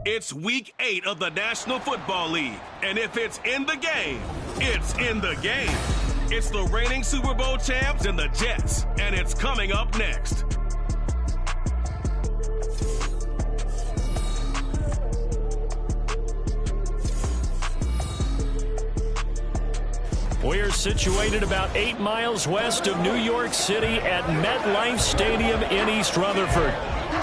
It's Week 8 of the National Football League, and if it's in the game, it's in the game. It's the reigning Super Bowl champs and the Jets, and it's coming up next. We're situated about 8 miles west of New York City at MetLife Stadium in East Rutherford.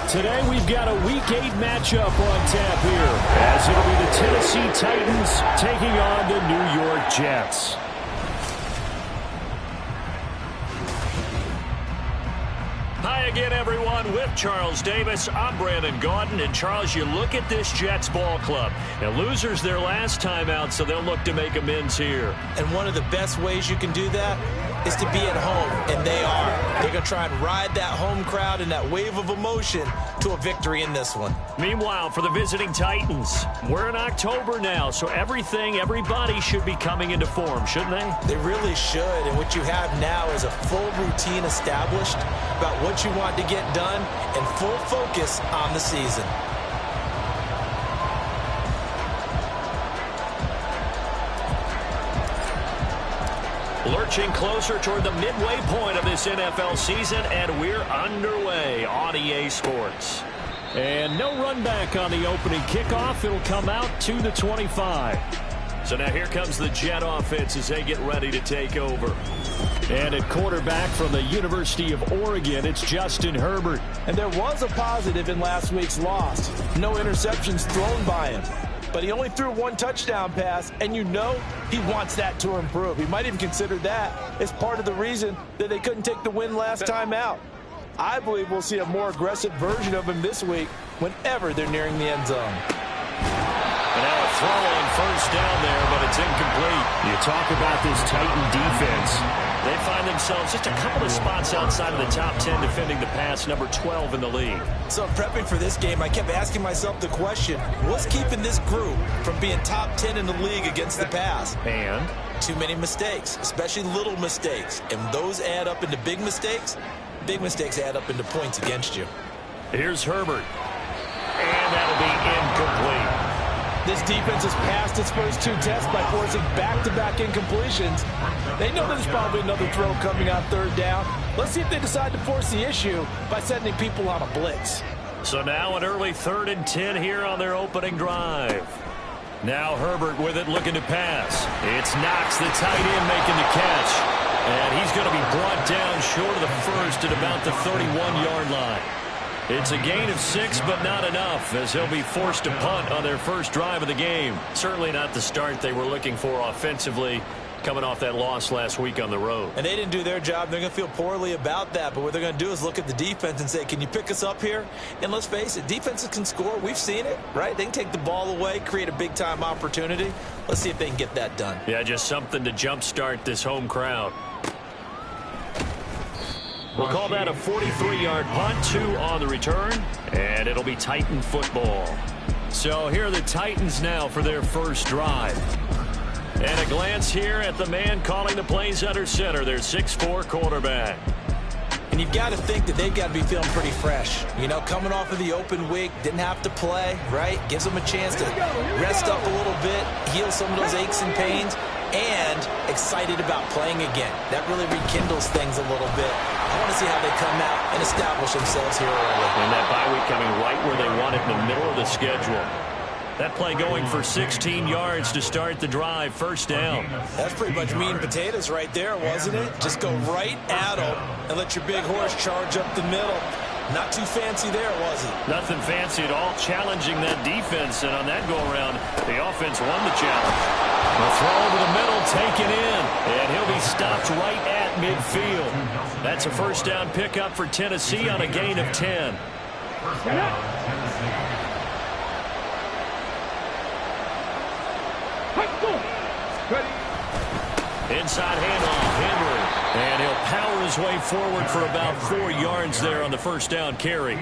Today we've got a Week 8 matchup on tap here, as it'll be the Tennessee Titans taking on the New York Jets. Hi again, everyone. With Charles Davis, I'm Brandon Gaudin. And, Charles, you look at this Jets ball club. Now, losers their last time out, so they'll look to make amends here. And one of the best ways you can do that is to be at home, and they are. They're going to try and ride that home crowd and that wave of emotion to a victory in this one. Meanwhile, for the visiting Titans, we're in October now, so everybody should be coming into form, shouldn't they? They really should, and what you have now is a full routine established about what you want to get done and full focus on the season. Lurching closer toward the midway point of this NFL season, and we're underway on EA Sports. And no run back on the opening kickoff. It'll come out to the 25. So now here comes the Jet offense as they get ready to take over. And at quarterback from the University of Oregon, it's Justin Herbert. And there was a positive in last week's loss. No interceptions thrown by him. but he only threw one touchdown pass, and you know he wants that to improve. He might even consider that as part of the reason that they couldn't take the win last time out. I believe we'll see a more aggressive version of him this week whenever they're nearing the end zone. And now a throw on first down there, but it's incomplete. You talk about this Titan defense. They find themselves just a couple of spots outside of the top 10 defending the pass, number 12 in the league. So prepping for this game, I kept asking myself the question, what's keeping this group from being top 10 in the league against the pass? And? Too many mistakes, especially little mistakes. And those add up into big mistakes. Big mistakes add up into points against you. Here's Herbert. And that'll be incomplete. This defense has passed its first two tests by forcing back-to-back incompletions. They know there's probably another throw coming on third down. Let's see if they decide to force the issue by sending people on a blitz. So now an early 3rd and 10 here on their opening drive. Now Herbert with it, looking to pass. It's Knox, the tight end, making the catch. And he's going to be brought down short of the first at about the 31-yard line. It's a gain of 6, but not enough, as he'll be forced to punt on their first drive of the game. Certainly not the start they were looking for offensively, coming off that loss last week on the road. And they didn't do their job. They're going to feel poorly about that. But what they're going to do is look at the defense and say, can you pick us up here? And let's face it, defenses can score. We've seen it, right? They can take the ball away, create a big-time opportunity. Let's see if they can get that done. Yeah, just something to jumpstart this home crowd. We'll call that a 43-yard punt, 2 on the return, and it'll be Titan football. So here are the Titans now for their first drive. And a glance here at the man calling the plays under center, their 6'4" quarterback. And you've got to think that they've got to be feeling pretty fresh. You know, coming off of the open week, didn't have to play, right? Gives them a chance to rest up a little bit, heal some of those aches and pains, and excited about playing again. That really rekindles things a little bit. I want to see how they come out and establish themselves here early. And that bye week coming right where they want it, in the middle of the schedule. That play going for 16 yards to start the drive, first down. That's pretty much meat and potatoes right there, wasn't it? Just go right at them and let your big horse charge up the middle. Not too fancy there, was it? Nothing fancy at all, challenging that defense. And on that go-around, the offense won the challenge. The throw over the middle, taken in. And he'll be stopped right at midfield. That's a first down pickup for Tennessee on a gain of 10. Inside handoff, Henry. And he'll power his way forward for about 4 yards there on the first down carry.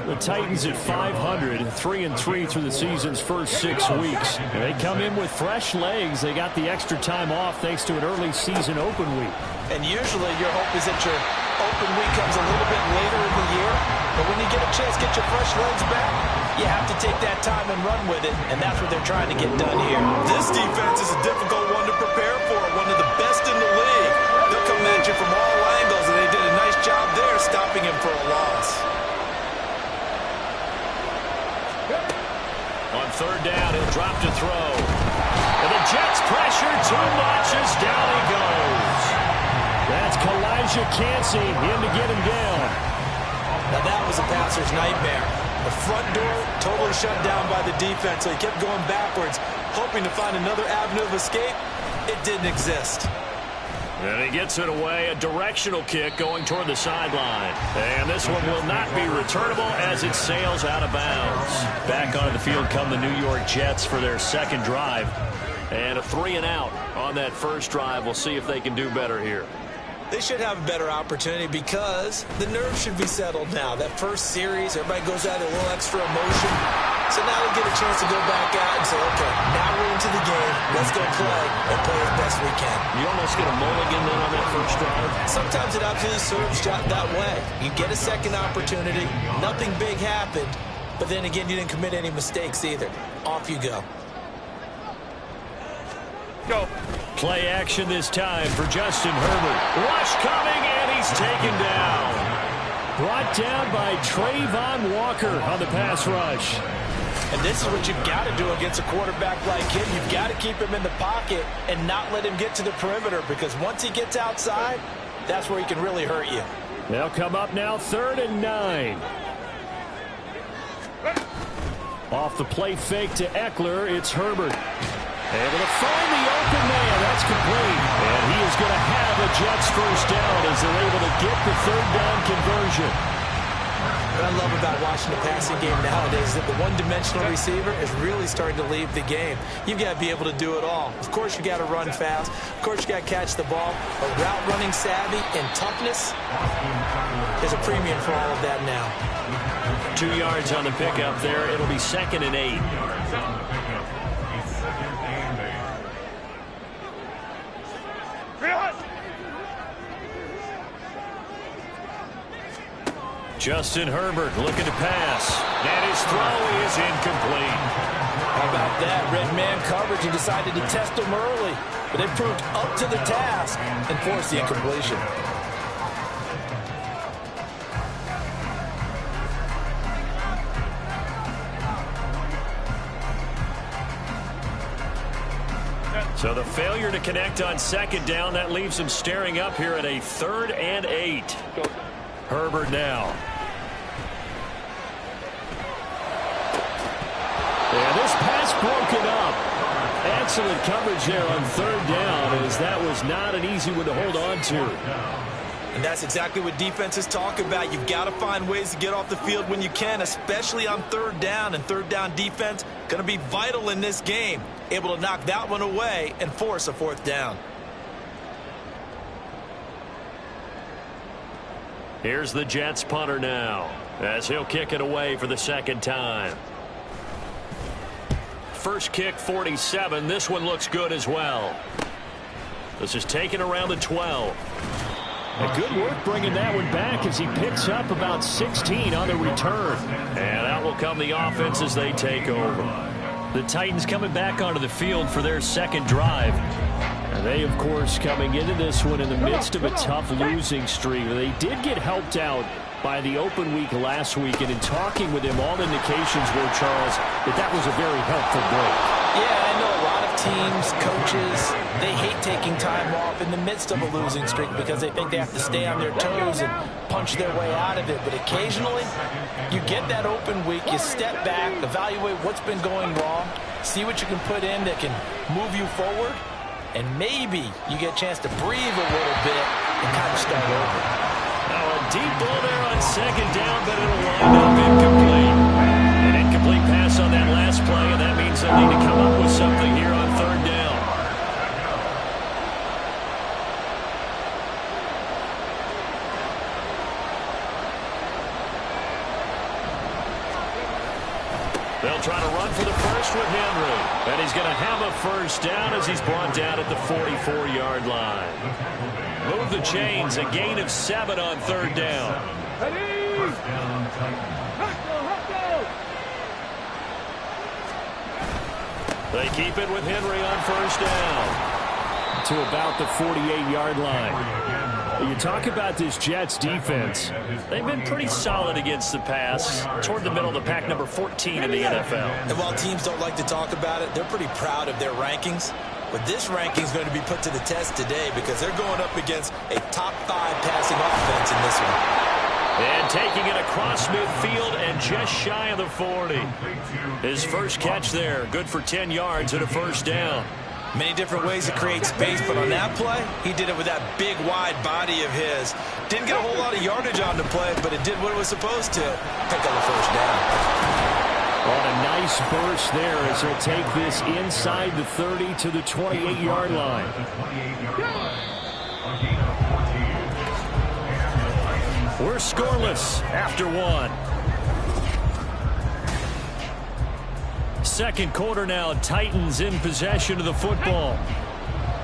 The Titans at 500, 3-3 through the season's first 6 weeks. And they come in with fresh legs. They got the extra time off thanks to an early season open week. And usually your hope is that your open week comes a little bit later in the year. But when you get a chance to get your fresh legs back, you have to take that time and run with it. And that's what they're trying to get done here. This defense is a difficult one to prepare for. One of the best in the league. They'll come at you from all angles, and they did a nice job there stopping him for a loss. On third down, he'll drop to throw. And the Jets pressure too much as down he goes. That's Kalijah Cansey in to get him down. Now that was a passer's nightmare. The front door totally shut down by the defense, so he kept going backwards, hoping to find another avenue of escape. It didn't exist. And he gets it away, a directional kick going toward the sideline. And this one will not be returnable as it sails out of bounds. Back onto the field come the New York Jets for their second drive. And a 3-and-out on that first drive. We'll see if they can do better here. They should have a better opportunity because the nerves should be settled now. That first series, everybody goes out with a little extra emotion. So now they get a chance to go back out and say, okay, now we're into the game. Let's go play and play as best we can. You almost get a mulligan then on that first drive. Sometimes it absolutely serves that way. You get a second opportunity. Nothing big happened. But then again, you didn't commit any mistakes either. Off you go. Go. Play action this time for Justin Herbert. Rush coming, and he's taken down. Brought down by Trayvon Walker on the pass rush. And this is what you've got to do against a quarterback like him. You've got to keep him in the pocket and not let him get to the perimeter, because once he gets outside, that's where he can really hurt you. They'll come up now 3rd and 9. Off the play fake to Eckler, it's Herbert. Able to find the open man. That's complete. And he is going to have a Jets first down as they're able to get the third down conversion. What I love about watching the passing game nowadays is that the one-dimensional receiver is really starting to leave the game. You've got to be able to do it all. Of course, you got to run fast. Of course, you got to catch the ball. But route running savvy and toughness, there's a premium for all of that now. 2 yards on the pickup there. It'll be 2nd and 8. Justin Herbert looking to pass. And his throw is incomplete. How about that? Red man coverage and decided to test him early. But they proved up to the task and forced the incompletion. So the failure to connect on 2nd down, that leaves him staring up here at a 3rd and 8. Herbert now. And this pass broken up. Excellent coverage there on 3rd down, as that was not an easy one to hold on to. And that's exactly what defenses talk about. You've got to find ways to get off the field when you can, especially on 3rd down. And 3rd down defense going to be vital in this game. Able to knock that one away and force a 4th down. Here's the Jets punter now, as he'll kick it away for the 2nd time. First kick, 47. This one looks good as well. This is taken around the 12. And good work bringing that one back as he picks up about 16 on the return. And out will come the offense as they take over. The Titans coming back onto the field for their 2nd drive. And they, of course, coming into this one in the midst of a tough losing streak. They did get helped out by the open week last week, and in talking with him, all indications were, Charles, that was a very helpful break. Yeah, I know a lot of teams, coaches, they hate taking time off in the midst of a losing streak because they think they have to stay on their toes and punch their way out of it. But occasionally, you get that open week, you step back, evaluate what's been going wrong, see what you can put in that can move you forward, and maybe you get a chance to breathe a little bit and kind of start over. Now a deep ball there on 2nd down, but it'll wind up incomplete. An incomplete pass on that last play, and that means they'll need to come up with something here on 3rd down. They'll try to run for the first with Henry. And he's going to have a first down as he's brought down at the 44-yard line. Move the chains, a gain of 7 on 3rd down. They keep it with Henry on first down. To about the 48-yard line. You talk about this Jets defense. They've been pretty solid against the pass, toward the middle of the pack, number 14 in the NFL. And while teams don't like to talk about it, they're pretty proud of their rankings. But this ranking is going to be put to the test today because they're going up against a top 5 passing offense in this one. And taking it across midfield and just shy of the 40. His first catch there, good for 10 yards and a first down. Many different ways to create space, but on that play, he did it with that big, wide body of his. Didn't get a whole lot of yardage on the play, but it did what it was supposed to. Pick up the first down. On a nice burst there as he'll take this inside the 30 to the 28-yard line. We're scoreless after 1. Second quarter now, Titans in possession of the football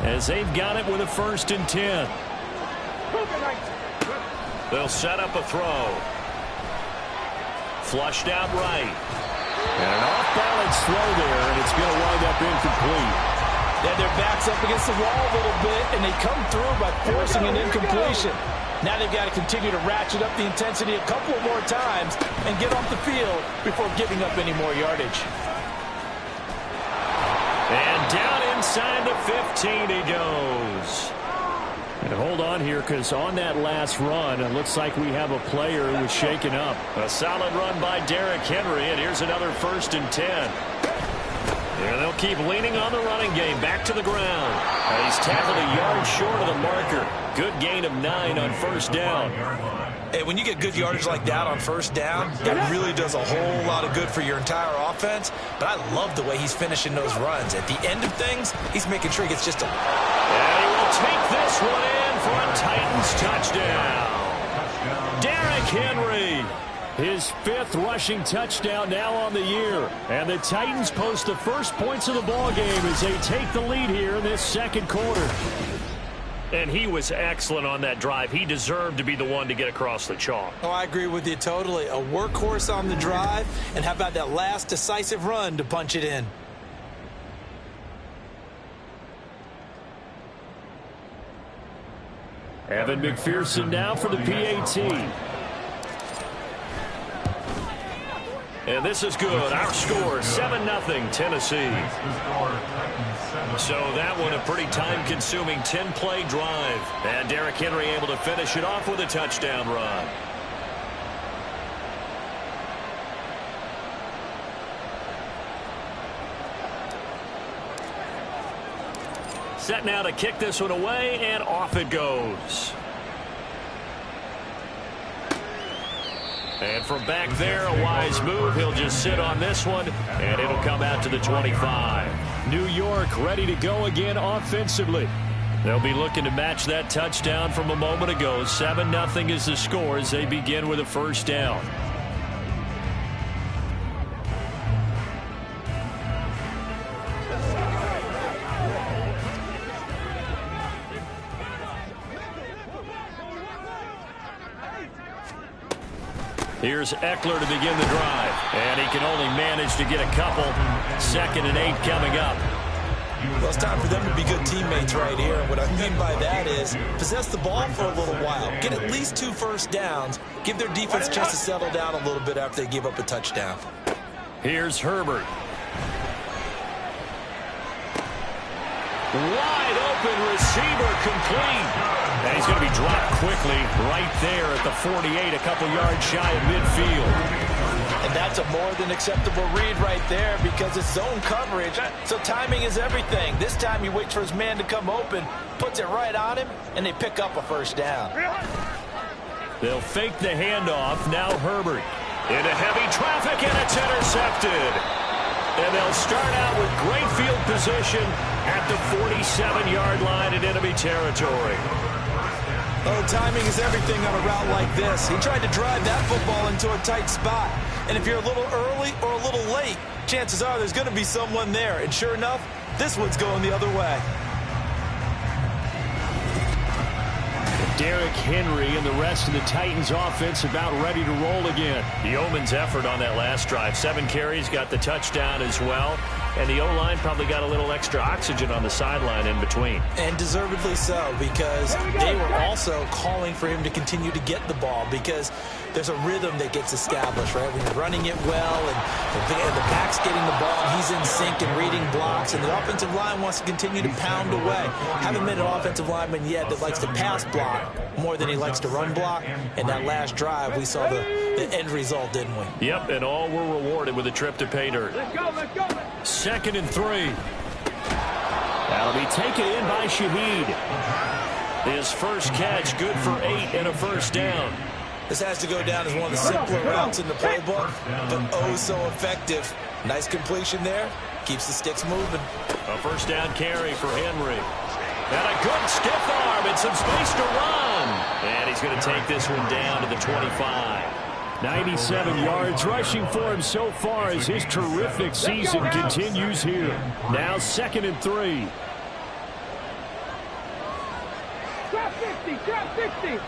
as they've got it with a 1st and 10. They'll set up a throw. Flushed out right. And an off-balance throw there, and it's going to wind up incomplete. Yeah, their back's up against the wall a little bit, and they come through by forcing an incompletion. Now they've got to continue to ratchet up the intensity a couple more times and get off the field before giving up any more yardage. And down inside the 15 he goes. And hold on here, because on that last run, it looks like we have a player who was shaken up. A solid run by Derrick Henry, and here's another 1st and 10. And they'll keep leaning on the running game. Back to the ground. He's tackled a yard short of the marker. Good gain of 9 on 1st down. Hey, when you get good yardage like that on 1st down, that really does a whole lot of good for your entire offense. But I love the way he's finishing those runs. At the end of things, he's making sure he gets just a... And he will take this one in for a Titans touchdown. Derrick Henry, his 5th rushing touchdown now on the year. And the Titans post the first points of the ball game as they take the lead here in this 2nd quarter. And he was excellent on that drive. He deserved to be the one to get across the chalk. Oh, I agree with you totally. A workhorse on the drive, and how about that last decisive run to punch it in? Evan McPherson now for the PAT. And this is good. Our score, 7-0 Tennessee. So that one a pretty time-consuming 10-play drive. And Derrick Henry able to finish it off with a touchdown run. Set now to kick this one away, and off it goes. And from back there, a wise move. He'll just sit on this one, and it'll come out to the 25. New York ready to go again offensively. They'll be looking to match that touchdown from a moment ago. 7-0 is the score as they begin with a 1st down. Here's Eckler to begin the drive. And he can only manage to get a couple. 2nd and 8 coming up. Well, it's time for them to be good teammates right here. And what I mean by that is possess the ball for a little while. Get at least 2 first downs. Give their defense a chance to settle down a little bit after they give up a touchdown. Here's Herbert. Wide open receiver complete. And he's going to be dropped quickly right there at the 48, a couple yards shy of midfield. And that's a more than acceptable read right there because it's zone coverage. So timing is everything. This time he waits for his man to come open, puts it right on him, and they pick up a 1st down. They'll fake the handoff. Now Herbert. Into heavy traffic, and it's intercepted. And they'll start out with great field position at the 47-yard line in enemy territory. Oh, timing is everything on a route like this. He tried to drive that football into a tight spot. And if you're a little early or a little late, chances are there's going to be someone there. And sure enough, this one's going the other way. Derrick Henry and the rest of the Titans offense about ready to roll again. Yeoman's effort on that last drive. 7 carries, got the touchdown as well. And the O-line probably got a little extra oxygen on the sideline in between. And deservedly so, because they were also calling for him to continue to get the ball, because there's a rhythm that gets established, right? When you're running it well and the back's getting the ball and he's in sync and reading blocks, and the offensive line wants to continue to pound away. Haven't met an offensive lineman yet that likes to pass block more than he likes to run block. And that last drive, we saw the end result, didn't we? Yep, and all were rewarded with a trip to pay dirt. Let's go, let's go. 2nd and 3. That'll be taken in by Shaheed. His first catch, good for 8 and a 1st down. This has to go down as one of the simpler routes in the playbook, but oh so effective. Nice completion there. Keeps the sticks moving. A 1st down carry for Henry. And a good stiff arm and some space to run. And he's going to take this one down to the 25. 97 yards rushing for him so far as his terrific season continues here. Now 2nd and 3. Drop 50, drop 50.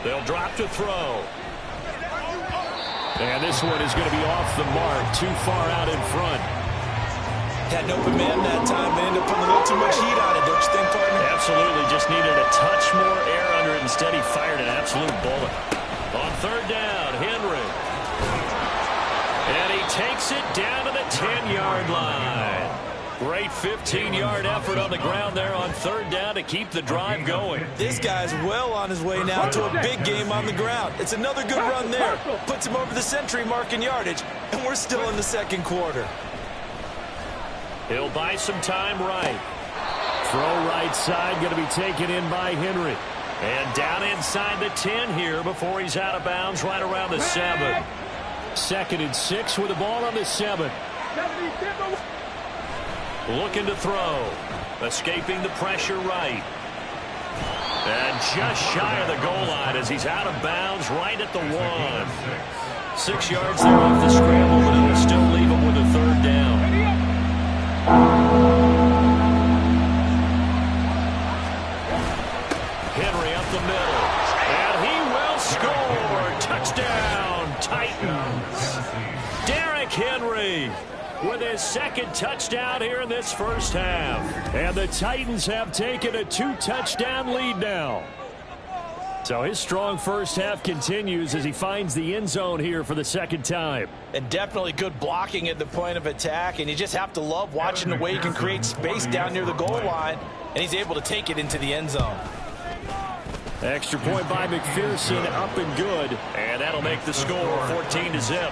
They'll drop to throw. And this one is going to be off the mark, too far out in front. Had an open man that time, but ended up putting a little too much heat on it, don't you think, partner? Absolutely, just needed a touch more air under it. Instead, he fired an absolute bullet. On 3rd down, Henry. And he takes it down to the 10-yard line. Great 15-yard effort on the ground there on third down to keep the drive going. This guy's well on his way now to a big game on the ground. It's another good run there. Puts him over the century mark in yardage, and we're still in the second quarter. He'll buy some time right. Throw right side, going to be taken in by Henry. And down inside the 10 here before he's out of bounds right around the 7. 2nd and 6 with the ball on the 7. Looking to throw. Escaping the pressure right. And just shy of the goal line as he's out of bounds right at the 1. 6 yards there off the scramble, but it'll still leave him with a third down. Henry up the middle. And he will score. Touchdown, Titans. Derrick Henry with his 2nd touchdown here in this first half. And the Titans have taken a 2-touchdown lead now. So his strong first half continues as he finds the end zone here for the 2nd time. And definitely good blocking at the point of attack, and you just have to love watching the way he can create space down near the goal line, and he's able to take it into the end zone. Extra point by McPherson, up and good. And that'll make the score 14-0.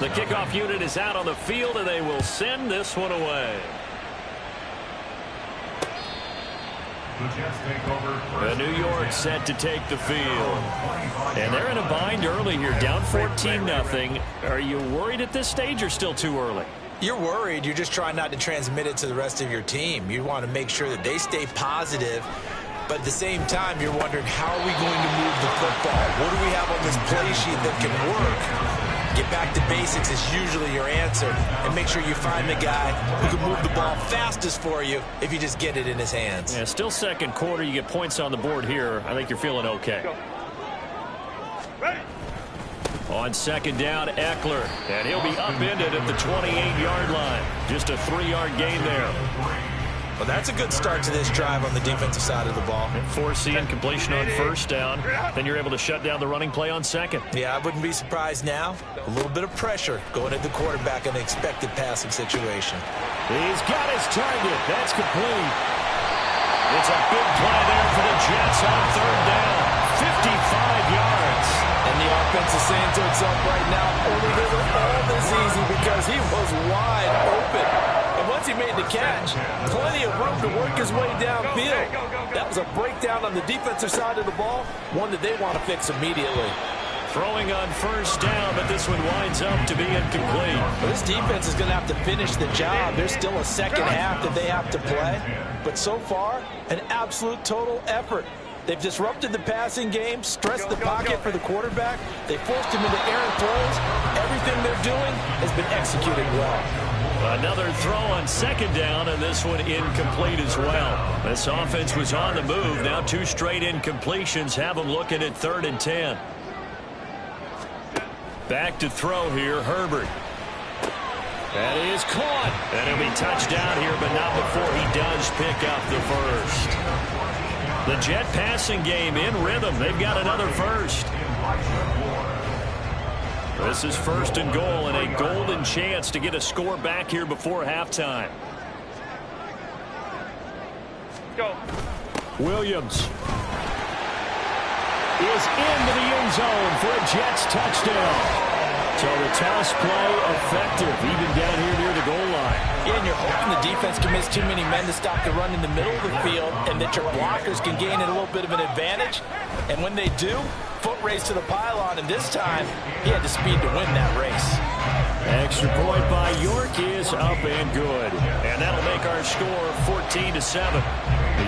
The kickoff unit is out on the field, and they will send this one away. The New York set to take the field. And they're in a bind early here, down 14-0. Are you worried at this stage or still too early? You're worried. You're just trying not to transmit it to the rest of your team. You want to make sure that they stay positive. But at the same time, you're wondering, how are we going to move the football? What do we have on this play sheet that can work? Get back to basics is usually your answer. And make sure you find the guy who can move the ball fastest for you if you just get it in his hands. Yeah, still second quarter. You get points on the board here. I think you're feeling okay. Ready. On 2nd down, Eckler. And he'll be upended at the 28-yard line. Just a 3-yard gain there. Well, that's a good start to this drive on the defensive side of the ball. Force the incompletion on 1st down. Then you're able to shut down the running play on 2nd. Yeah, I wouldn't be surprised now. A little bit of pressure going at the quarterback in the expected passing situation. He's got his target. That's complete. It's a big play there for the Jets on 3rd down. 55 yards. And the offense is saying to itself right now, only they were all this easy because he was wide open. And once he made the catch, plenty of room to work his way downfield. That was a breakdown on the defensive side of the ball, one that they want to fix immediately. Throwing on 1st down, but this one winds up to be incomplete. Well, this defense is going to have to finish the job. There's still a second half that they have to play. But so far, an absolute total effort. They've disrupted the passing game, stressed the pocket for the quarterback. They forced him into errant throws. Everything they're doing has been executed well. Another throw on 2nd down, and this one incomplete as well. This offense was on the move. Now 2 straight incompletions have them looking at 3rd and 10. Back to throw here, Herbert. That is caught. And he'll be touchdown here, but not before he does pick up the first. The Jet passing game in rhythm. They've got another first. This is 1st and goal and a golden chance to get a score back here before halftime. Go. Williams is into the end zone for a Jets touchdown. So the toss play effective, even down here near the goal line. Yeah, and you're hoping the defense can miss too many men to stop the run in the middle of the field and that your blockers can gain a little bit of an advantage. And when they do, foot race to the pylon, and this time he had the speed to win that race. Extra point by York is up and good. And that'll make our score 14-7.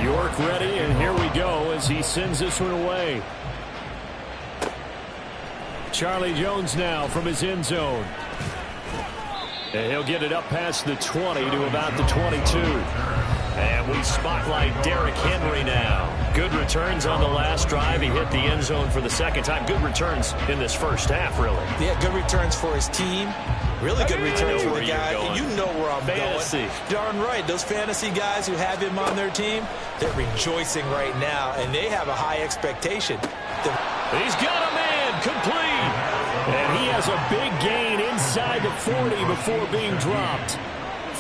York ready, and here we go as he sends this one away. Charlie Jones now from his end zone. And he'll get it up past the 20 to about the 22. And we spotlight Derrick Henry now. Good returns on the last drive. He hit the end zone for the 2nd time. Good returns in this first half, really. Yeah, good returns for his team. Really good returns for the guy. You know where I'm going. Darn right. Those fantasy guys who have him on their team, they're rejoicing right now, and they have a high expectation. He's got a man complete. And he has a big gain inside the 40 before being dropped.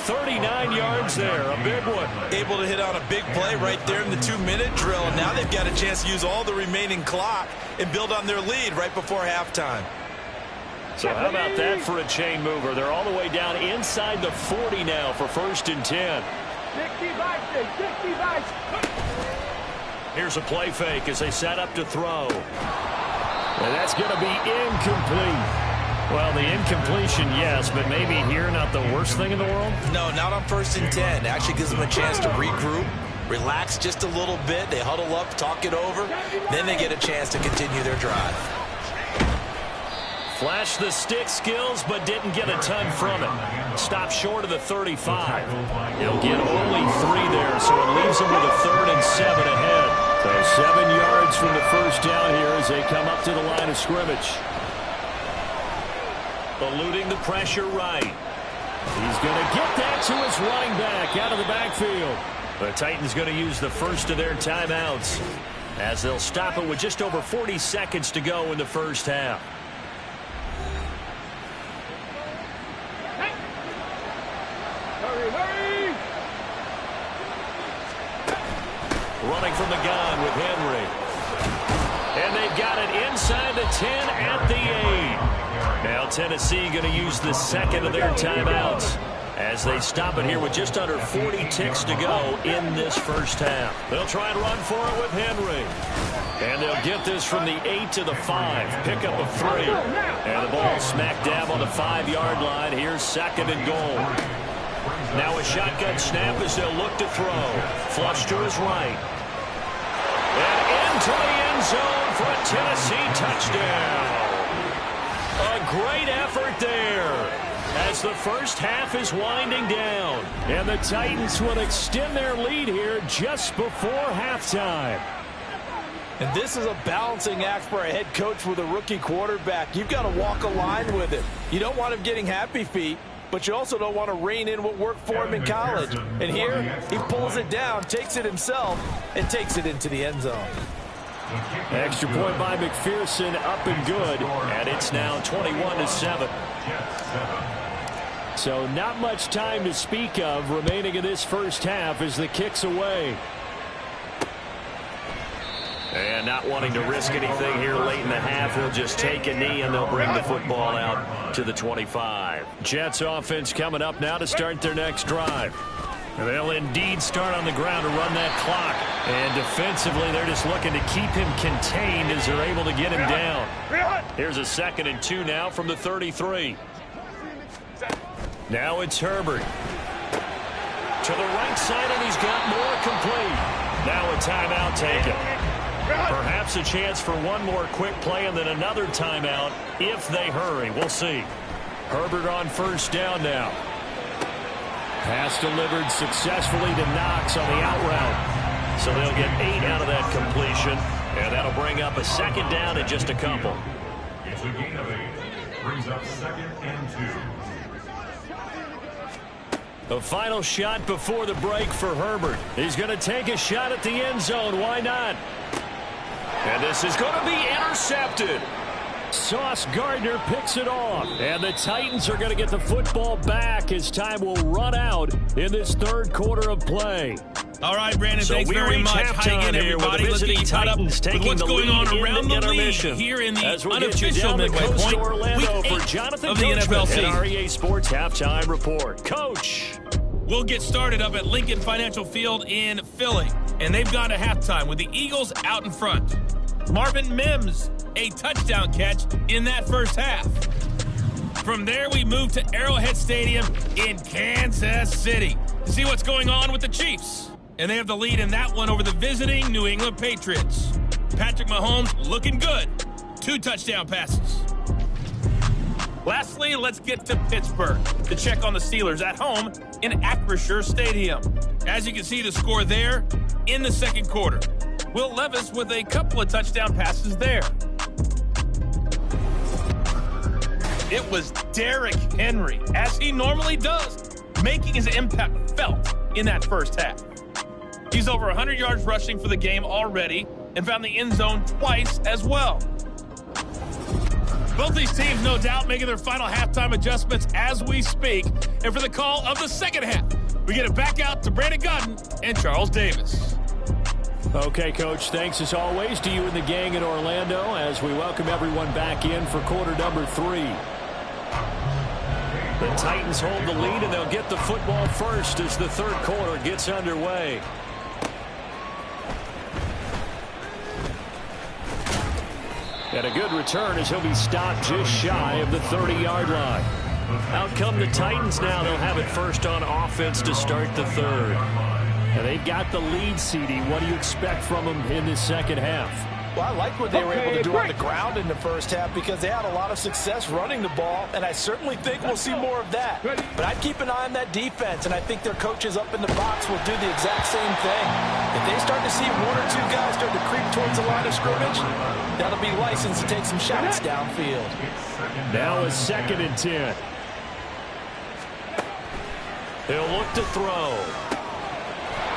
39 yards there, a big one. Able to hit on a big play right there in the 2-minute drill, and now they've got a chance to use all the remaining clock and build on their lead right before halftime. So how about that for a chain mover? They're all the way down inside the 40 now for 1st and 10. Here's a play fake as they set up to throw. And that's going to be incomplete. Well, the incompletion, yes, but maybe here not the worst thing in the world? No, not on 1st and 10. Actually gives them a chance to regroup, relax just a little bit. They huddle up, talk it over. Then they get a chance to continue their drive. Flashed the stick skills, but didn't get a ton from it. Stopped short of the 35. He'll get only 3 there, so it leaves him with a 3rd and 7 ahead. So 7 yards from the first down here as they come up to the line of scrimmage. Eluding the pressure right. He's going to get that to his running back out of the backfield. The Titans going to use the first of their timeouts as they'll stop it with just over 40 seconds to go in the first half. Running from the gun with Henry. And they've got it inside the 10 at the 8. Now Tennessee going to use the second of their timeouts as they stop it here with just under 40 ticks to go in this first half. They'll try and run for it with Henry. And they'll get this from the 8 to the 5. Pickup of 3. And the ball smack dab on the 5-yard line. Here's 2nd and goal. Now a shotgun snap as they'll look to throw. Flush to his right. And into the end zone for a Tennessee touchdown. A great effort there as the first half is winding down. And the Titans will extend their lead here just before halftime. And this is a balancing act for a head coach with a rookie quarterback. You've got to walk a line with it. You don't want him getting happy feet, but you also don't want to rein in what worked for him in college. And here, he pulls it down, takes it himself, and takes it into the end zone. Extra point by McPherson, up and good. And it's now 21-7. So not much time to speak of remaining in this first half as the kick's away. And not wanting to risk anything here late in the half, he'll just take a knee and they'll bring the football out to the 25. Jets offense coming up now to start their next drive. They'll indeed start on the ground to run that clock. And defensively, they're just looking to keep him contained as they're able to get him down. Here's a 2nd and 2 now from the 33. Now it's Herbert. To the right side, and he's got more complete. Now a timeout taken. Perhaps a chance for one more quick play and then another timeout if they hurry. We'll see. Herbert on 1st down now. Pass delivered successfully to Knox on the out route. So they'll get 8 out of that completion. And that'll bring up a 2nd down and just a couple. It's a gain of 8. Brings up 2nd and 2. A final shot before the break for Herbert. He's going to take a shot at the end zone. Why not? And this is going to be intercepted. Sauce Gardner picks it off. And the Titans are going to get the football back as time will run out in this 3rd quarter of play. All right, Brandon, so thanks very much. Hi again, everybody. Let's get caught up with what's going on around the league here in the unofficial midway point. Week 8 of the NFL season. REA Sports Halftime Report. Coach. We'll get started up at Lincoln Financial Field in Philly. And they've gone to halftime with the Eagles out in front. Marvin Mims, a touchdown catch in that first half. From there, we move to Arrowhead Stadium in Kansas City to see what's going on with the Chiefs. And they have the lead in that one over the visiting New England Patriots. Patrick Mahomes looking good. 2 touchdown passes. Lastly, let's get to Pittsburgh to check on the Steelers at home in Acrisure Stadium. As you can see, the score there in the 2nd quarter. Will Levis with a couple of touchdown passes there. It was Derrick Henry, as he normally does, making his impact felt in that first half. He's over 100 yards rushing for the game already and found the end zone twice as well. Both these teams, no doubt, making their final halftime adjustments as we speak. And for the call of the second half, we get it back out to Brandon Godden and Charles Davis. Okay, Coach, thanks as always to you and the gang in Orlando as we welcome everyone back in for quarter number 3. The Titans hold the lead, and they'll get the football first as the third quarter gets underway. And a good return as he'll be stopped just shy of the 30-yard line. Out come the Titans now. They'll have it first on offense to start the third. And they've got the lead, CD. What do you expect from them in this second half? Well, I like what they were able to do on the ground in the first half because they had a lot of success running the ball, and I certainly think we'll see more of that. But I'd keep an eye on that defense, and I think their coaches up in the box will do the exact same thing. If they start to see one or two guys start to creep towards the line of scrimmage, that'll be licensed to take some shots downfield. Now a 2nd and 10. He'll look to throw.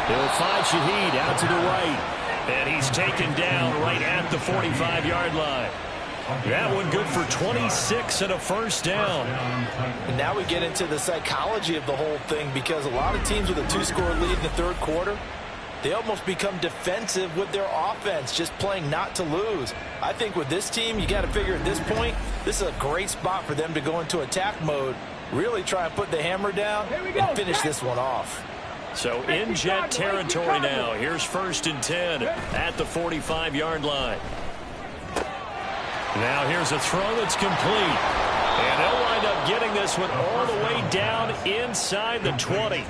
He'll find Shaheed out to the right. And he's taken down right at the 45-yard line. That one good for 26 and a first down. And now we get into the psychology of the whole thing because a lot of teams with a 2-score lead in the third quarter, they almost become defensive with their offense, just playing not to lose. I think with this team, you got to figure at this point, this is a great spot for them to go into attack mode, really try and put the hammer down and finish this one off. So in Jet territory now. Here's 1st and 10 at the 45-yard line. Now here's a throw that's complete. And they'll wind up getting this one all the way down inside the 20.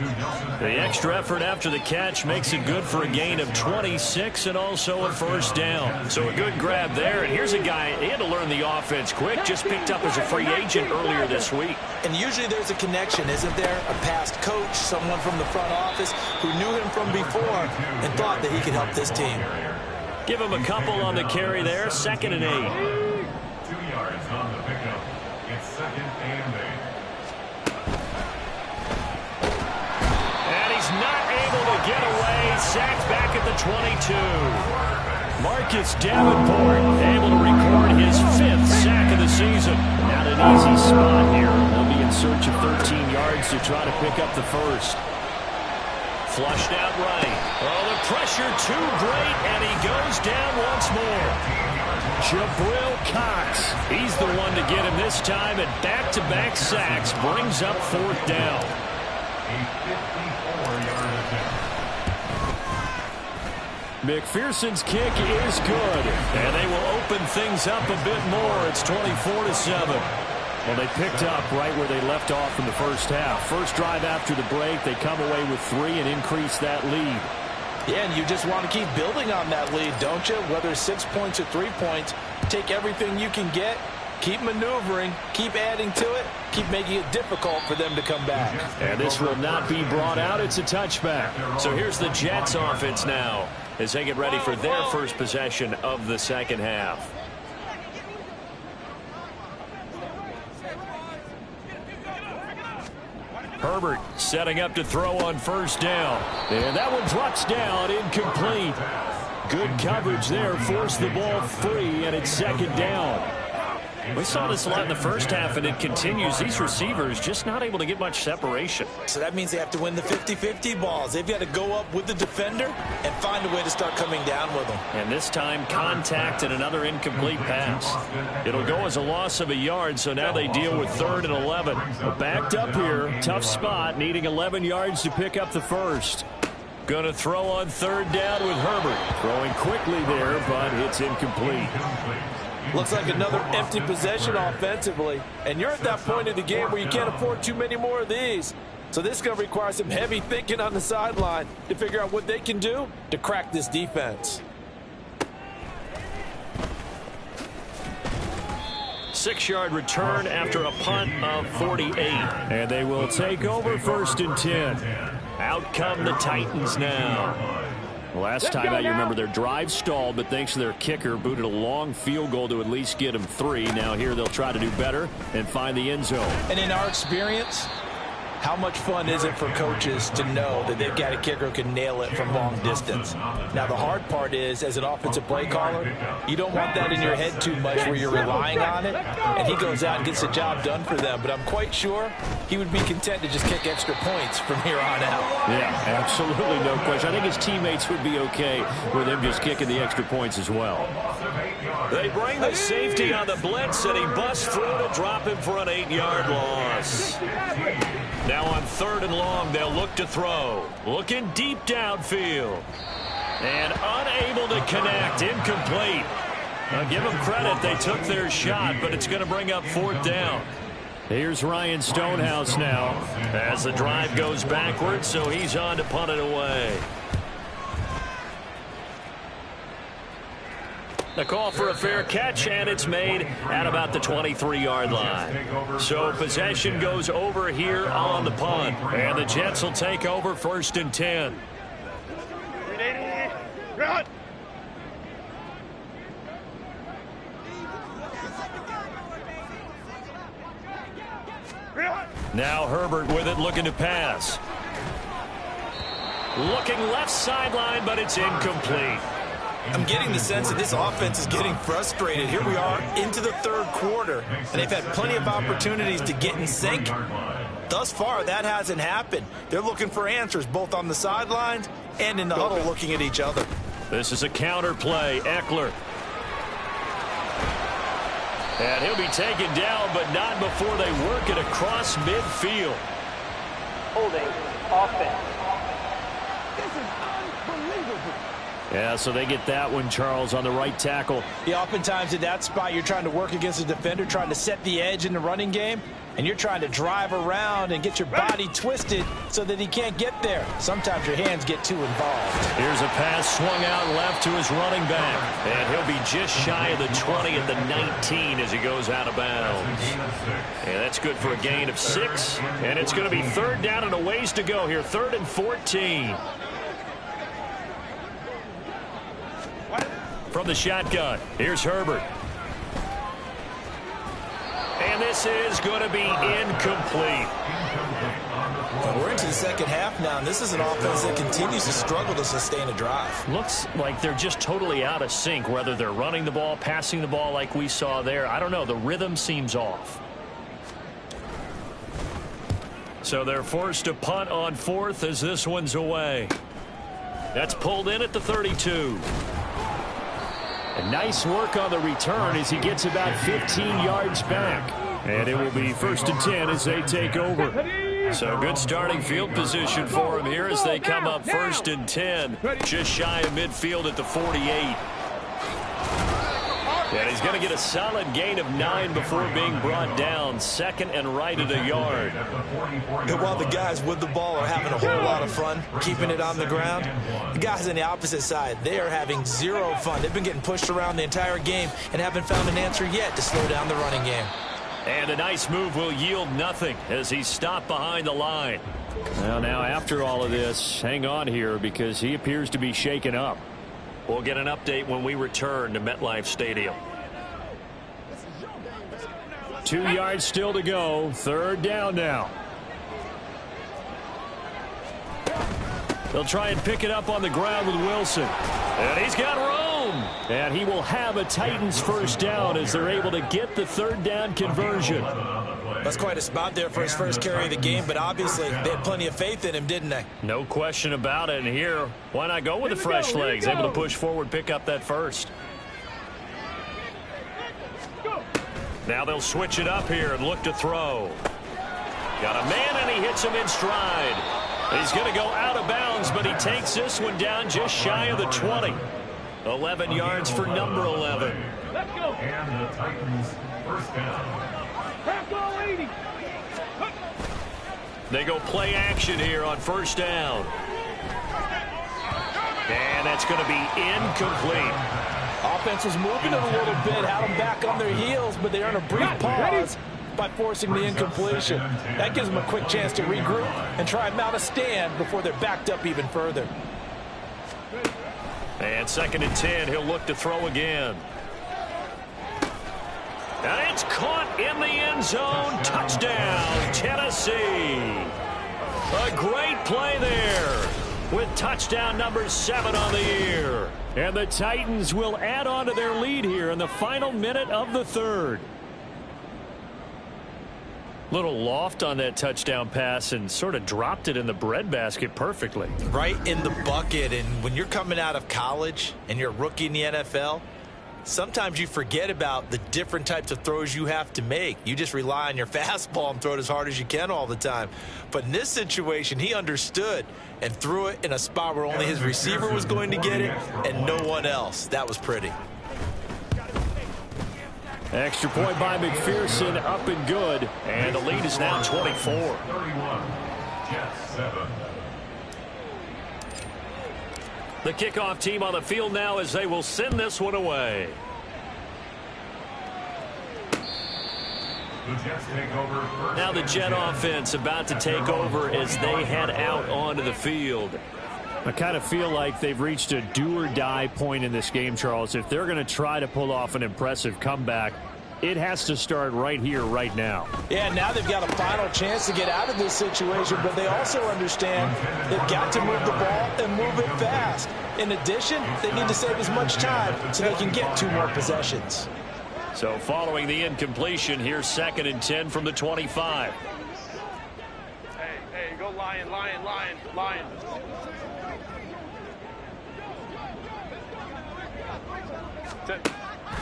The extra effort after the catch makes it good for a gain of 26 and also a first down. So a good grab there. And here's a guy, he had to learn the offense quick, just picked up as a free agent earlier this week. And usually there's a connection, isn't there? A past coach, someone from the front office who knew him from before and thought that he could help this team. Give him a couple on the carry there, 2nd and 8. 2 yards on the pickup. It's 2nd and 8. And he's not able to get away. Sacked back at the 22. Marcus Davenport able to record his 5th sack of the season. Not an easy spot here. They'll be in search of 13 yards to try to pick up the first. Flushed out right. Oh, the pressure too great, and he goes down once more. Jabril Cox. He's the one to get him this time, and back-to-back sacks brings up 4th down. A 54-yard attempt. McPherson's kick is good, and they will open things up a bit more. It's 24-7. Well, they picked up right where they left off in the first half. First drive after the break, they come away with 3 and increase that lead. Yeah, and you just want to keep building on that lead, don't you? Whether it's 6 points or 3 points, take everything you can get, keep maneuvering, keep adding to it, keep making it difficult for them to come back. And this will not be brought out. It's a touchback. So here's the Jets offense now as they get ready for their first possession of the second half. Herbert setting up to throw on first down. And that one drops down, incomplete. Good coverage there, forced the ball free, and it's 2nd down. We saw this a lot in the first half, and it continues. These receivers just not able to get much separation. So that means they have to win the 50-50 balls. They've got to go up with the defender and find a way to start coming down with them. And this time, contact and another incomplete pass. It'll go as a loss of a yard, so now they deal with 3rd and 11. Backed up here, tough spot, needing 11 yards to pick up the first. Going to throw on 3rd down with Herbert. Throwing quickly there, but it's incomplete. Looks like another empty possession offensively. And you're at that point in the game where you can't afford too many more of these. So this is going to require some heavy thinking on the sideline to figure out what they can do to crack this defense. 6-yard return after a punt of 48. And they will take over 1st and 10. Out come the Titans now. Last time out, you remember their drive stalled, but thanks to their kicker, booted a long field goal to at least get them 3. Now here they'll try to do better and find the end zone. And in our experience, How much fun is it for coaches to know that they've got a kicker who can nail it from long distance? Now, the hard part is, as an offensive play caller, you don't want that in your head too much where you're relying on it, and he goes out and gets the job done for them. But I'm quite sure he would be content to just kick extra points from here on out. Yeah, absolutely no question. I think his teammates would be okay with him just kicking the extra points as well. They bring the safety on the blitz, and he busts through to drop him for an 8-yard loss. Now on 3rd and long, they'll look to throw. Looking deep downfield. And unable to connect. Incomplete. Now give them credit. They took their shot, but it's going to bring up 4th down. Here's Ryan Stonehouse now as the drive goes backwards, so he's on to punt it away. The call for a fair catch, and it's made at about the 23-yard line. So possession goes over here on the punt, and the Jets will take over 1st and 10. Now Herbert with it, looking to pass. Looking left sideline, but it's incomplete. I'm getting the sense that this offense is getting frustrated. Here we are into the 3rd quarter, and they've had plenty of opportunities to get in sync. Thus far, that hasn't happened. They're looking for answers both on the sidelines and in the huddle looking at each other. This is a counter play. Eckler. And he'll be taken down, but not before they work it across midfield. Holding offense. Yeah, so they get that one, Charles, on the right tackle. Yeah, oftentimes in that spot, you're trying to work against a defender, trying to set the edge in the running game, and you're trying to drive around and get your body twisted so that he can't get there. Sometimes your hands get too involved. Here's a pass swung out left to his running back, and he'll be just shy of the 20 at the 19 as he goes out of bounds. And that's good for a gain of 6, and it's going to be 3rd down and a ways to go here, 3rd and 14. From the shotgun, here's Herbert. And this is going to be incomplete. We're into the 2nd half now, and this is an offense that continues to struggle to sustain a drive. Looks like they're just totally out of sync, whether they're running the ball, passing the ball like we saw there. I don't know. The rhythm seems off. So they're forced to punt on 4th as this one's away. That's pulled in at the 32. And nice work on the return as he gets about 15 yards back. And it will be 1st and 10 as they take over. So good starting field position for him here as they come up 1st and 10. Just shy of midfield at the 48. And he's going to get a solid gain of 9 before being brought down. 2nd and right at a yard. And while the guys with the ball are having a whole lot of fun keeping it on the ground, the guys on the opposite side, they are having zero fun. They've been getting pushed around the entire game and haven't found an answer yet to slow down the running game. And a nice move will yield nothing as he's stopped behind the line. Well, now after all of this, hang on here because he appears to be shaken up. We'll get an update when we return to MetLife Stadium. 2 yards still to go. 3rd down now. They'll try and pick it up on the ground with Wilson. And he's got room. And he will have a Titans 1st down as they're able to get the 3rd down conversion. That's quite a spot there for his first carry of the game, but obviously they had plenty of faith in him, didn't they? No question about it. And here, why not go with the fresh legs? Able to push forward, pick up that 1st. Now they'll switch it up here and look to throw. Got a man, and he hits him in stride. He's going to go out of bounds, but he takes this one down just shy of the 20. 11 yards for number 11. Let's go. And the Titans 1st down. They go play action here on 1st down. And that's going to be incomplete. Offense was moving it a little bit, had them back on their heels, but they earn a brief pause by forcing the incompletion. That gives them a quick chance to regroup and try and mount a stand before they're backed up even further. And 2nd and 10, he'll look to throw again. And it's caught in the end zone. Touchdown, Tennessee. A great play there with touchdown number 7 on the year. And the Titans will add on to their lead here in the final minute of the third. Little loft on that touchdown pass and sort of dropped it in the breadbasket perfectly. Right in the bucket. And when you're coming out of college and you're a rookie in the NFL, sometimes you forget about the different types of throws you have to make. You just rely on your fastball and throw it as hard as you can all the time. But in this situation, he understood and threw it in a spot where only his receiver was going to get it and no one else. That was pretty. Extra point by McPherson, up and good. And the lead is now 24. 31, Jets 7. The kickoff team on the field now as they will send this one away. The Jets take over first. Now the Jet offense about to take over as they head out onto the field. I kind of feel like they've reached a do-or-die point in this game, Charles. If they're going to try to pull off an impressive comeback, it has to start right here, right now. Yeah, now they've got a final chance to get out of this situation, but they also understand they've got to move the ball and move it fast. In addition, they need to save as much time so they can get 2 more possessions. So following the incompletion, here's 2nd and 10 from the 25. Hey, go Lion, Lion, Lion, Lion.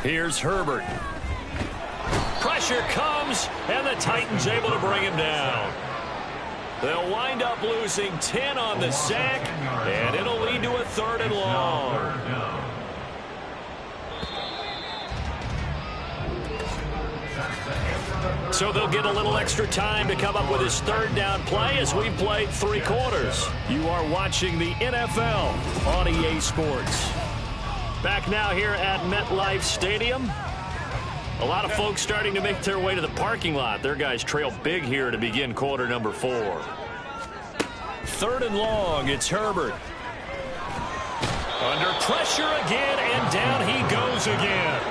Here's Herbert. Pressure comes, and the Titans able to bring him down. They'll wind up losing 10 on the sack, and it'll lead to a 3rd and long. So they'll get a little extra time to come up with his 3rd down play as we played 3 quarters. You are watching the NFL on EA Sports. Back now here at MetLife Stadium. A lot of folks starting to make their way to the parking lot. Their guys trail big here to begin quarter number 4. 3rd and long. It's Herbert. Under pressure again, and down he goes again.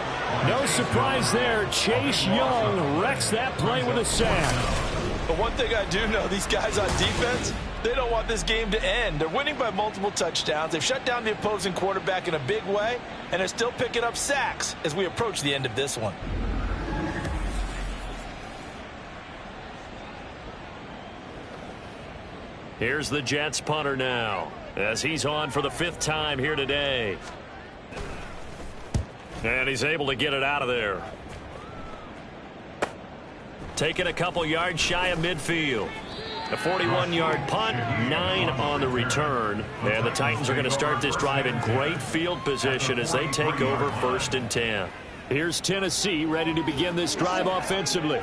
No surprise there. Chase Young wrecks that play with a sack. But one thing I do know, these guys on defense, they don't want this game to end. They're winning by multiple touchdowns. They've shut down the opposing quarterback in a big way, and they're still picking up sacks as we approach the end of this one. Here's the Jets punter now as he's on for the 5th time here today. And he's able to get it out of there. Taking a couple yards shy of midfield. A 41-yard punt, 9 on the return. And the Titans are going to start this drive in great field position as they take over 1st and 10. Here's Tennessee ready to begin this drive offensively.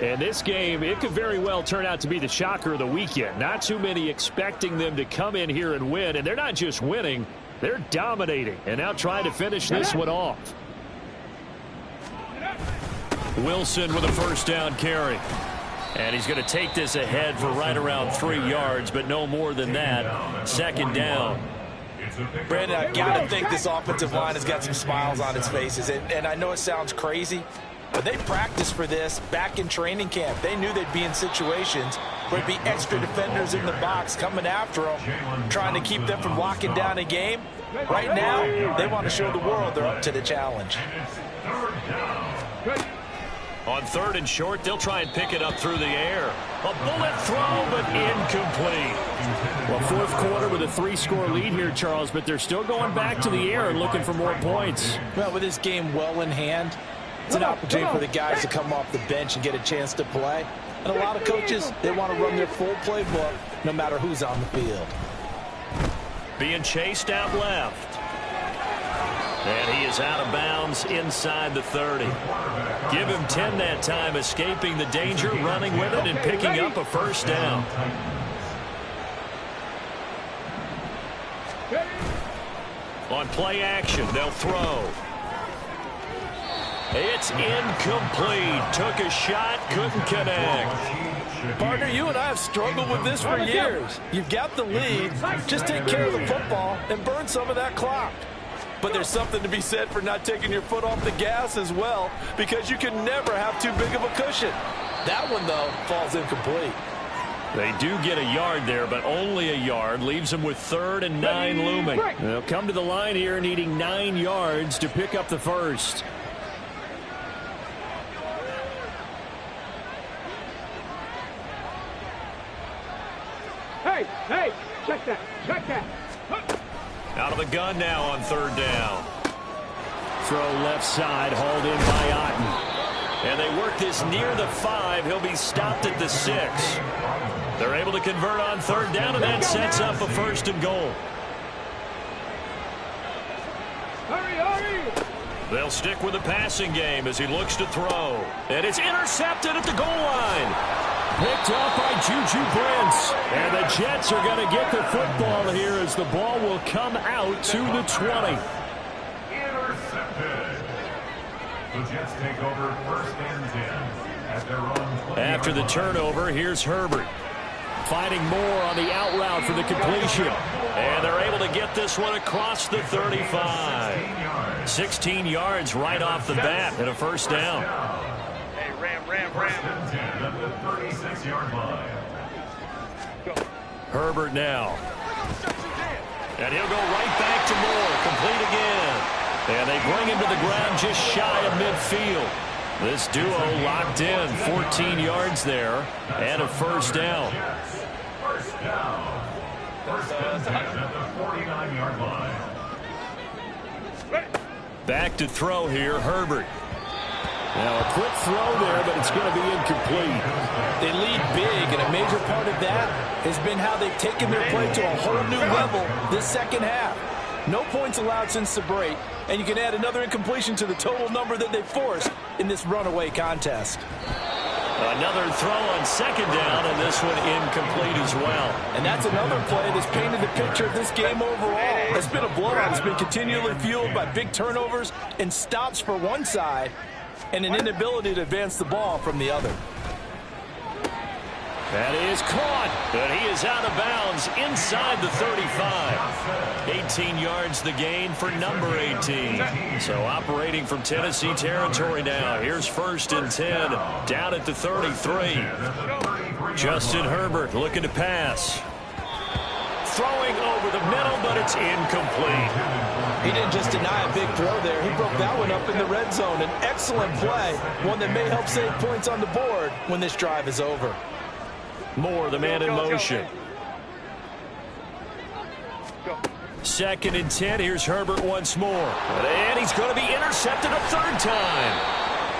And this game, it could very well turn out to be the shocker of the weekend. Not too many expecting them to come in here and win. And they're not just winning, they're dominating. And now trying to finish this one off. Wilson with a 1st down carry. And he's going to take this ahead for right around 3 yards, but no more than that. 2nd down. Brandon, I've got to think this offensive line has got some smiles on its faces. And I know it sounds crazy, but they practiced for this back in training camp. They knew they'd be in situations where there'd be extra defenders in the box coming after them, trying to keep them from locking down a game. Right now, they want to show the world they're up to the challenge. On 3rd and short, they'll try and pick it up through the air. A bullet throw, but incomplete. Well, 4th quarter with a 3-score lead here, Charles, but they're still going back to the air and looking for more points. Well, with this game well in hand, it's an opportunity for the guys to come off the bench and get a chance to play. And a lot of coaches, they want to run their full playbook no matter who's on the field. Being chased out left. And he is out of bounds inside the 30. Give him 10 that time, escaping the danger, running with it, and picking up a 1st down. On play action, they'll throw. It's incomplete. Took a shot, couldn't connect. Partner, you and I have struggled with this for years. You've got the lead. Just take care of the football and burn some of that clock. But there's something to be said for not taking your foot off the gas as well, because you can never have too big of a cushion. That one, though, falls incomplete. They do get a yard there, but only a yard. Leaves them with 3rd and 9 looming. They'll come to the line here needing 9 yards to pick up the first. Hey, check that. Out of the gun now on 3rd down. Throw left side, hauled in by Otten. And they work this near the 5. He'll be stopped at the 6. They're able to convert on 3rd down, and that sets up a 1st and goal. Hurry! They'll stick with the passing game as he looks to throw. And it's intercepted at the goal line. Picked up by Juju Brents. And the Jets are going to get the football here as the ball will come out to the 20. Intercepted. The Jets take over 1st and 10 at their own 20. After the turnover, here's Herbert. Finding more on the out route for the completion. And they're able to get this one across the 35. 16 yards right off the bat and a 1st down. Hey, ram. 1st and 10 at the 36-yard line. Herbert now. And he'll go right back to Moore. Complete again. And they bring him to the ground just shy of midfield. This duo locked in. 14 yards there and a 1st down. 1st down. 1st and 10 at the 49-yard line. Back to throw here, Herbert. Now a quick throw there, but it's going to be incomplete. They lead big, and a major part of that has been how they've taken their play to a whole new level this second half. No points allowed since the break, and you can add another incompletion to the total number that they forced in this runaway contest. Another throw on 2nd down, and this one incomplete as well. And that's another play that's painted the picture of this game overall. It's been a blowout. It's been continually fueled by big turnovers and stops for one side and an inability to advance the ball from the other. That is caught, but he is out of bounds inside the 35. 18 yards the gain for number 18. So operating from Tennessee territory now. Here's 1st and 10 down at the 33. Justin Herbert looking to pass. Throwing over the middle, but it's incomplete. He didn't just deny a big throw there. He broke that one up in the red zone. An excellent play, one that may help save points on the board when this drive is over. Moore, the man in motion. 2nd and 10. Here's Herbert once more. And he's going to be intercepted a 3rd time.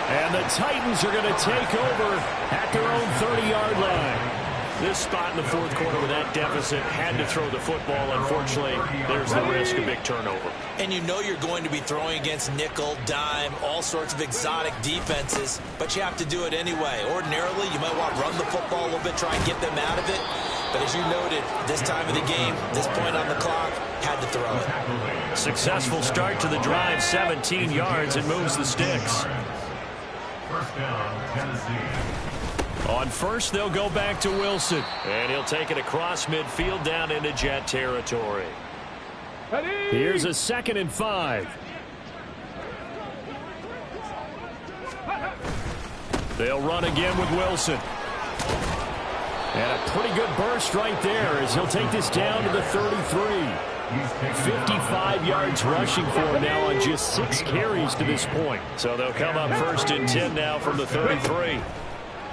And the Titans are going to take over at their own 30-yard line. This spot in the 4th quarter with that deficit had to throw the football. Unfortunately, there's the risk of big turnover. And you know you're going to be throwing against nickel, dime, all sorts of exotic defenses, but you have to do it anyway. Ordinarily, you might want to run the football a little bit, try and get them out of it. But as you noted, this time of the game, this point on the clock, had to throw it. Successful start to the drive, 17 yards, and moves the sticks. 1st down, Tennessee. On 1st, they'll go back to Wilson. And he'll take it across midfield down into Jet territory. Here's a 2nd and 5. They'll run again with Wilson. And a pretty good burst right there as he'll take this down to the 33. 55 yards rushing for him now on just 6 carries to this point. So they'll come up 1st and 10 now from the 33.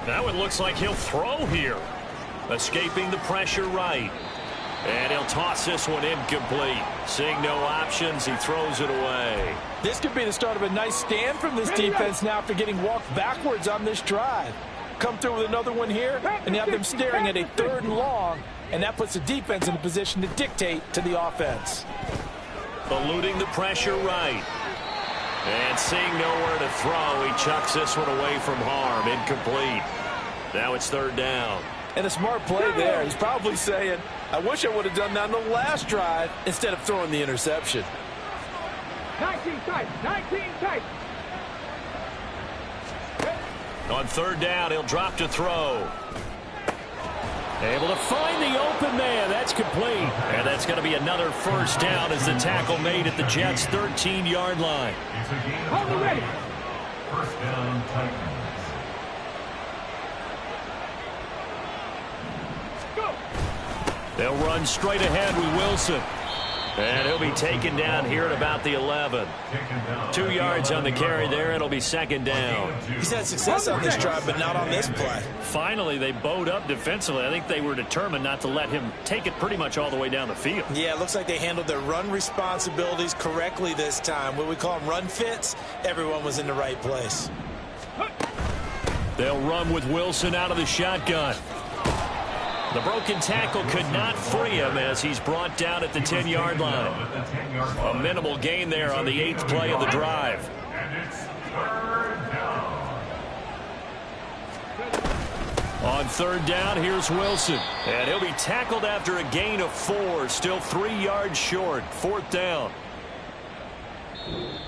Now it looks like he'll throw here. Escaping the pressure right. And he'll toss this one incomplete. Seeing no options, he throws it away. This could be the start of a nice stand from this defense now after getting walked backwards on this drive. Come through with another one here, and have them staring at a 3rd and long, and that puts the defense in a position to dictate to the offense. Eluding the pressure right. And seeing nowhere to throw, he chucks this one away from harm. Incomplete. Now it's 3rd down. And a smart play there. He's probably saying, I wish I would have done that on the last drive instead of throwing the interception. 19 tight. On 3rd down, he'll drop to throw. Able to find the open man. That's complete. And that's going to be another 1st down as the tackle made at the Jets' 13-yard line. Hold it ready. 1st down, Titans. They'll run straight ahead with Wilson. And he'll be taken down here at about the 11. 2 yards on the carry there. It'll be second down. He's had success on this drive, but not on this play. Finally, they bowed up defensively. I think they were determined not to let him take it pretty much all the way down the field. Yeah, it looks like they handled their run responsibilities correctly this time. What we call them run fits, everyone was in the right place. They'll run with Wilson out of the shotgun. The broken tackle could not free him as he's brought down at the 10-yard line. A minimal gain there on the 8th play of the drive. And it's third down. On third down, here's Wilson. And he'll be tackled after a gain of 4, still 3 yards short. 4th down.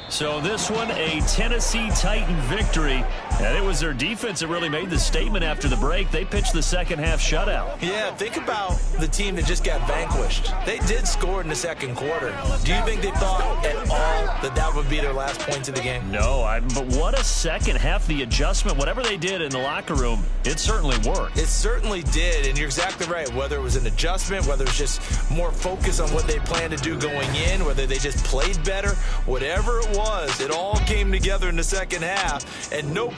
So this one, a Tennessee Titan victory. And it was their defense that really made the statement after the break. They pitched the second half shutout. Yeah, think about the team that just got vanquished. They did score in the second quarter. Do you think they thought at all that that would be their last points of the game? No, but what a second half. The adjustment, whatever they did in the locker room, it certainly worked. It certainly did, and you're exactly right. Whether it was an adjustment, whether it's just more focus on what they planned to do going in, whether they just played better, whatever it was, it all came together in the second half, and no